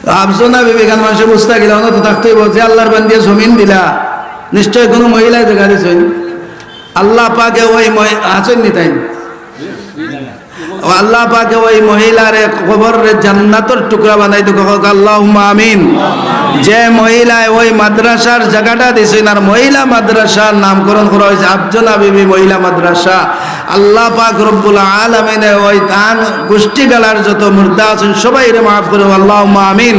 আফজনা বিবেকান মানুষের বুঝতে গেলে অনত থাকতেই বলছে আল্লাহর বান্দিয়া জমিন দিলা নিশ্চয় কোনো মহিলায় দেখা দিয়েছেন আল্লাহ পাকে ওই আছেন নি তাই আল্লাহ পাকে ওই মহিলারে কবরে জান্নাতের টুকরা বানাই তো আল্লাহুম্মা আমিন। যে মহিলায় ওই মাদ্রাসার জায়গাটা দিয়েছেন আর মহিলা মাদ্রাসার নামকরণ করা হয়েছে আফজনা বিবি মহিলা মাদ্রাসা, আল্লাহ পাক রব্বুল আলামিন ওই তান গোষ্ঠী গালার যত মুর্দা আছেন সবাই রে মাফ করে আল্লাহুম্মা আমিন।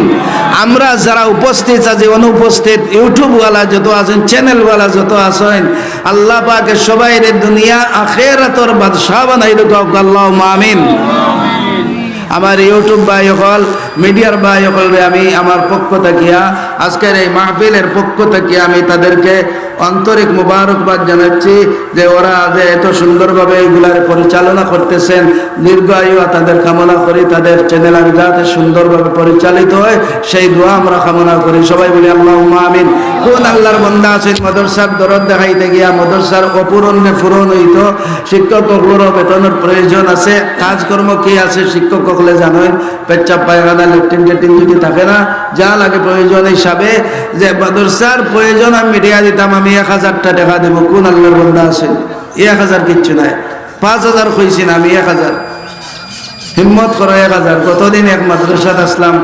আমরা যারা উপস্থিত আছি অনুপস্থিত ইউটিউবওয়ালা যত আছেন চ্যানেলওয়ালা যত আছেন আল্লাহ পাকে সবাই রে দুনিয়া আখিরাতের বাদশা বানাই দেব আল্লাহুম্মা আমিন। আমার ইউটিউব ভাই হল মিডিয়ার ভাই হল আমি আমার পক্ষ থাকিয়া আজকের এই মাহফিলের পক্ষ থেকে আমি তাদেরকে আন্তরিক মুবারকবাদ জানাচ্ছি যে ওরা যে এত সুন্দরভাবে এইগুলার পরিচালনা করতেছেন, দীর্ঘায়ু তাদের কামনা করি, তাদের চ্যানেল আর যাতে সুন্দরভাবে পরিচালিত হয় সেই দোয়া আমরা কামনা করি। সবাই বলি আল্লাহুম্মা আমিন। কোন আল্লাহর বান্দা আছেন মাদ্রাসার দরদ দেখাইতে গিয়া মাদ্রাসার অপূরণে পূরণ হইত, শিক্ষকগুলোরও বেতনের প্রয়োজন আছে, কাজকর্ম কি আছে শিক্ষক সকলে জানেন, পেচ্ছাপ পায়খানা ল্যাট্রিন টেট্রিন যদি থাকে না যা লাগে প্রয়োজন হিসাবে যে মাদ্রাসার প্রয়োজন আমি মিটিয়ে দিতাম আমি 1000 টাকা দেবো। কোন আল্লাহর বান্দা আছেন 1000 কিচ্ছু নাই, 5000 কইছি না আমি 1000 হিম্মত করো 1000। কতদিন এক মাদ্রাসাত আসলাম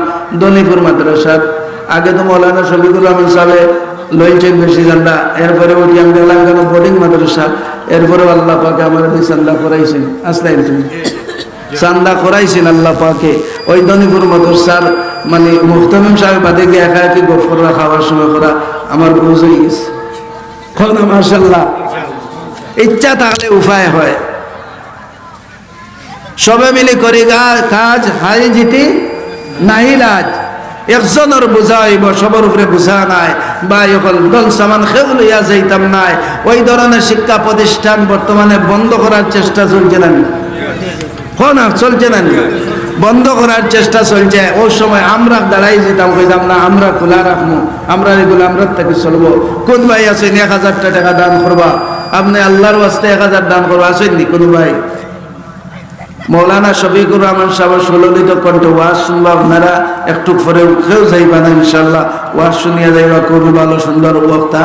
দলিপুর মাদ্রাসাত, আগে তো মৌলানা শফিকুর রহমান সাহেব লইছেন বেশি জানলা, এরপরে উঠি আমি দেখলাম কেন বোর্ডিং মাদ্রাসা, এরপরে আল্লাহ পাকে আমার চান্দা করাইছেন আসলেন তুমি চান্দা করাইছেন আল্লাহ পাকে ওই দনিপুর মাদ্রাসার মানে মুহতামিম সাহেব বাদে গিয়ে একা একই গফররা খাওয়ার সময় করা আমার বুঝ হয়ে গেছে। মাশাআল্লাহ ইচ্ছা থাকলে উপায় হয়, সবে মিলে করি কাজ হাই জিতি নাহি লাজ, একজনের বোঝা হইব সবার উপরে বোঝা নাই বা এখন দল সামান খেউ লইয়া যাইতাম নাই। ওই ধরনের শিক্ষা প্রতিষ্ঠান বর্তমানে বন্ধ করার চেষ্টা চলছে না, না চলছে না, বন্ধ করার চেষ্টা চলছে। ওই সময় আমরা দাঁড়াই যেতাম কইতাম না আমরা খোলা রাখবো, আমরা এগুলো আমরা থেকে চলবো। কোন ভাই আছেন 1000 টাকা দান করবা, আপনি আল্লাহর ওয়াস্তে 1000 দান করবা আসেননি কোন ভাই? মৌলানা শফিকুর রহমান সাহেব সুললিত কণ্ঠে ওয়াজ শুনবা, আপনারা একটু পরে খেয়েও যাইবা না ইনশাল্লাহ, ওয়াজ শুনিয়া যাইবা, খুবই ভালো সুন্দর বক্তা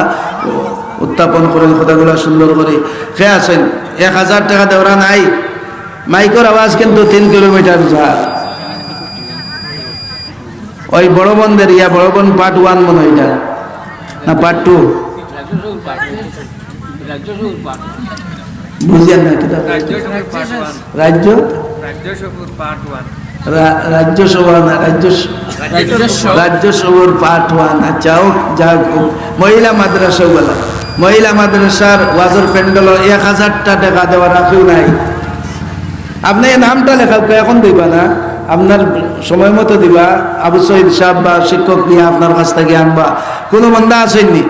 উত্থাপন করেন কথাগুলো সুন্দর করে। খেয়ে আছেন 1000 টাকা দেওয়া নাই, মাইকের আওয়াজ কিন্তু 3 কিলোমিটার যায়। ওই বড় বন্ধের বড় বোন পার্ট 1 মনে হয় এটা না পার্ট 2 বুঝলেন না কি রাজ্য রাজ্যসভা না রাজ্যসভার পার্ট 1। আচ্ছা যাক মহিলা মাদ্রাসা বলা, মহিলা মাদ্রাসার ওয়াজের প্যান্ডেল 1000 টাকা দেওয়া রাখিও নাই। আপনি এই নামটা লেখা এখন দিবা না, আপনার সময় মতো দিবা, আবু সঈদ সাহেব বা শিক্ষক দিয়ে আপনার কাছ থেকে আনবা। কোনো বান্দা আসেননি?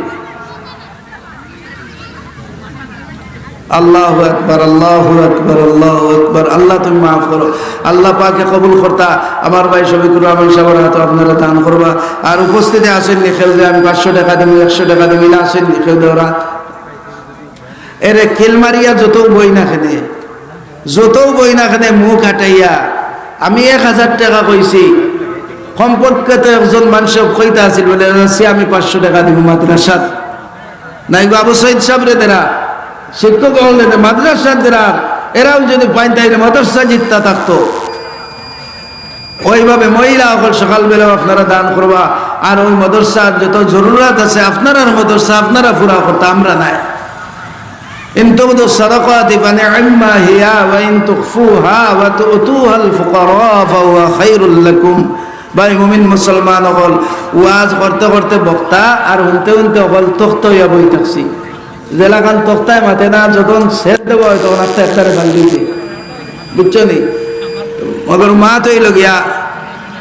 আল্লাহু আকবার আল্লাহু আকবার আল্লাহু আকবার। আল্লাহ তুমি মাফ করো, আল্লাহ পাকে কবুল করতা। আমার ভাই শফিকুর রহমান সাহেবের হাতে আপনারা দান করবা। আর উপস্থিতি আসেননি খেল দে আমি 500 টাকা দেবো 100 টাকা দেবো না আসেননি খেল দে ওরা এরে খেলমারিয়া যত বই না খেনে যত বই না খেনে মুখ হাটাইয়া আমি 1000 টাকা কইছি সম্পর্কে তো একজন মানুষ কইতা আছিল বলে আমি 500 টাকা দিব মাদ্রাসাত নাই গো আবু সঈদ সাহেব রে দেরা শিক্ষক হলে মাদ্রাসার দেরা এরাও যদি পাইন তাইলে মাদ্রাসা জিততা থাকতো। ওইভাবে মহিলা সকল সকালবেলাও আপনারা দান করবা। আর ওই মাদ্রাসার যত জরুরত আছে আপনারা মাদ্রাসা আপনারা পুরা করতে আমরা নাই। ইন তুবদু সাদাকাতি ফানি'ম্মা হিয়া ওয়া ইন তুখফুহা ওয়া তু'তুহাল ফুকারা ফাহুয়া খায়রুল লাকুম। ভাই মুমিন মুসলমান হল ওয়াজ করতে করতে বক্তা আর শুনতে শুনতে হল তখ্ত হইয়া বই থাকছি, জেলাখান তখ্তায় মাতে না যখন শেষ দেব হয় তখন একটা একটারে ভাল দিয়েছে, বুঝছো নি? মগর মা তৈল গিয়া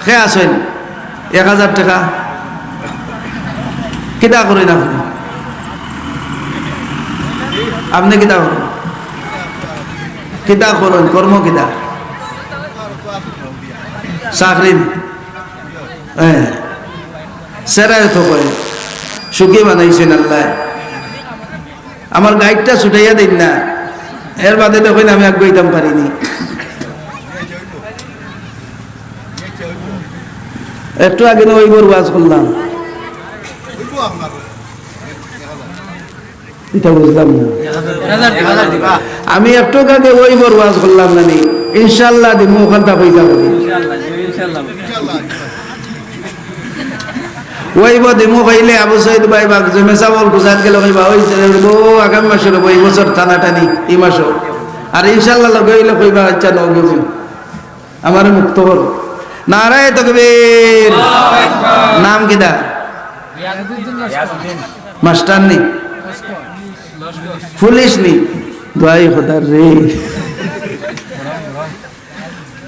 খেয়ে আসেন 1000 টাকা কিতা করেন আপনি? আপনি কিতা করেন? কিতা করেন? কর্ম কিতা? চাকরিন সেরাই তো কয় সুখী বানাইছেন আল্লাহ। আমার গাইডটা ছুটাইয়া দিন না, এর বাদে দেখুন আমি আগাইতাম পারিনি। একটু আগে ওই বড় ওয়াজ করলাম, এটা বুঝলাম না। আমি একটু আগে ওই বড় ওয়াজ করলাম নানি, ইনশাআল্লাহ দিমু ওখানটা পয়সা করি ওই দিমু কইলে আবু সৈয়দ ভাই বাগ জমে চাবল গুজাত গেল কইবা ওই আগামী মাসের ওই বছর টানা টানি এই মাসও, আর ইনশাআল্লাহ লগে হইলে কইবা আচ্ছা নগেছি আমার মুক্ত হল। নারায়ে তাকবীর। নাম কিদা? মাস্টার নি, পুলিশ নি, ভাই খোদার রে,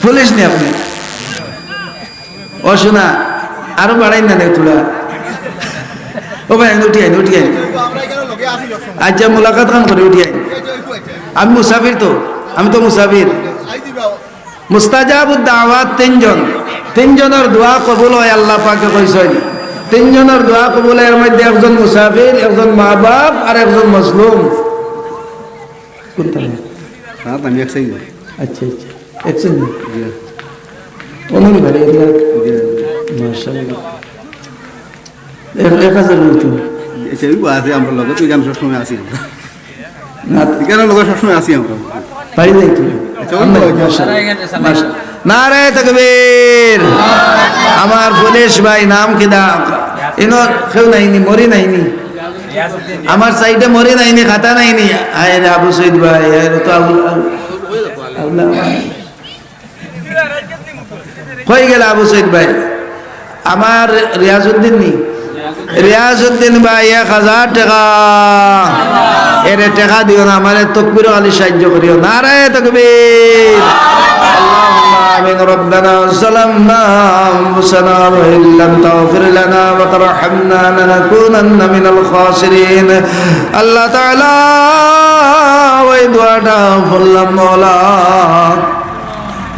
পুলিশ নি আপনি? ও শোনা আরো বাড়াই না দেখ তোরা। ও ভাই উঠি আইন, উঠি আইন। আচ্ছা মোলাকাত খান করে উঠি আইন। আমি মুসাফির, তো আমি তো মুসাফির। মুস্তাজাবুদ দাওয়াত তিনজনের দোয়া কবুল হয় আল্লাহ পাকে কইছেন। তিনজনের দোয়া কবুল এর মধ্যে একজন মুসাফির, একজন মা বাপ আর একজন মজলুম। কোনটা? হ্যাঁ আমি এক সেকেন্ড। আচ্ছা আচ্ছা এক সেকেন্ড। অনুনি ভাই এদিকে মাশাআল্লাহ 1000 নতুন এসে আছে আমরা লগে, তুই আমি সবসময় আসি আমরা না কেন লগে সবসময় আসি আমরা পারি যাই তুই। নারায়ে তাকবীর। আমার পুলিশ ভাই নাম কিদা? ইনো কেউ নাইনি, মরি নাইনি, আমার সাইডে মরি নাইনি, খাতা নাইনি। আয় রে আবু সৈয়দ ভাই, আরে তো কই গেল আবু সৈয়দ ভাই? আমার রিয়াজউদ্দিন নি, রিয়াজউদ্দিন ভাই 1000 টাকা এর টাকা দিও না, আমার তকবীর আলী সাহায্য করিও। নারায়ে তাকবীর। آمين. ربنا ظلمنا أنفسنا وإن لم تغفر لنا وترحمنا لنكونن من الخاسرين. الله تعالى ওই দোয়াটা বললাম মওলা,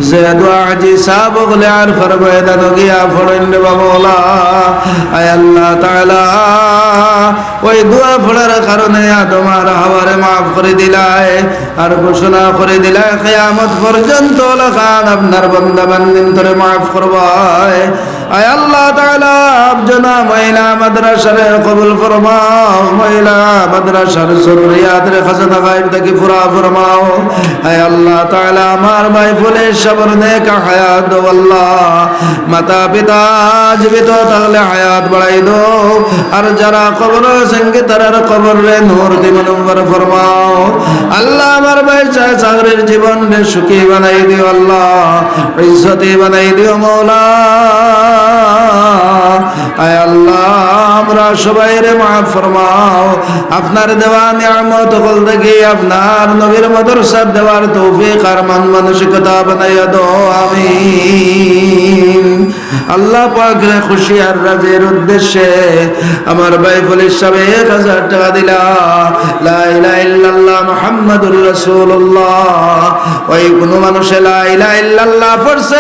যে দোয়া জি সাব বলে আর ফরমায়দান গিয়া ফড়েন রে মওলা। আয় আল্লাহ তাআলা ওই দোয়া পড়ার কারণে আদম আর হাওয়ারে মাফ করে দিলায়, আর ঘোষণা করে দিলায় কিয়ামত পর্যন্ত লাখান আপনার বান্দা বান্দিন তোরে মাফ করবায়। আয় আল্লাহ তাআলা আবজনা মহিলা মাদ্রাসারে কবুল ফরমাও, মহিলা মাদ্রাসার জুরিয়াতের খাজানা গায়ব থেকে পুরা ফরমাও। আয় আল্লাহ তাআলা আমার ভাই ফুলে সবর নেক হায়াত দাও আল্লাহ, মাতা পিতা জীবিত থাকলে হায়াত বাড়াই দাও, আর যারা কবর সঙ্গে তারার কবর রে নূর দি মুনওয়ার ফরমাও। আল্লাহ আমার ভাই চাকরির জীবন রে সুখী বানাই দিও আল্লাহ, ইজ্জতি বানাই দিও মওলা। আয় আল্লাহ আমরা সবাই রে মাফ ফরমাও, আপনার দেওয়া নিয়ামত হল দেখি আপনার নবীর মাদ্রাসা দেওয়ার তৌফিক আর মান মানসিকতা বানাইয়া দাও, আমিন। আল্লাহ পাক রে খুশি আর রাজের উদ্দেশ্যে আমার ভাই পুলিশ সাহেব 1000 টাকা দিলা, লা ইলাহা ইল্লাল্লাহ মুহাম্মাদুর রাসূলুল্লাহ। ওই কোন মানুষে লা ইলাহা ইল্লাল্লাহ পড়ছে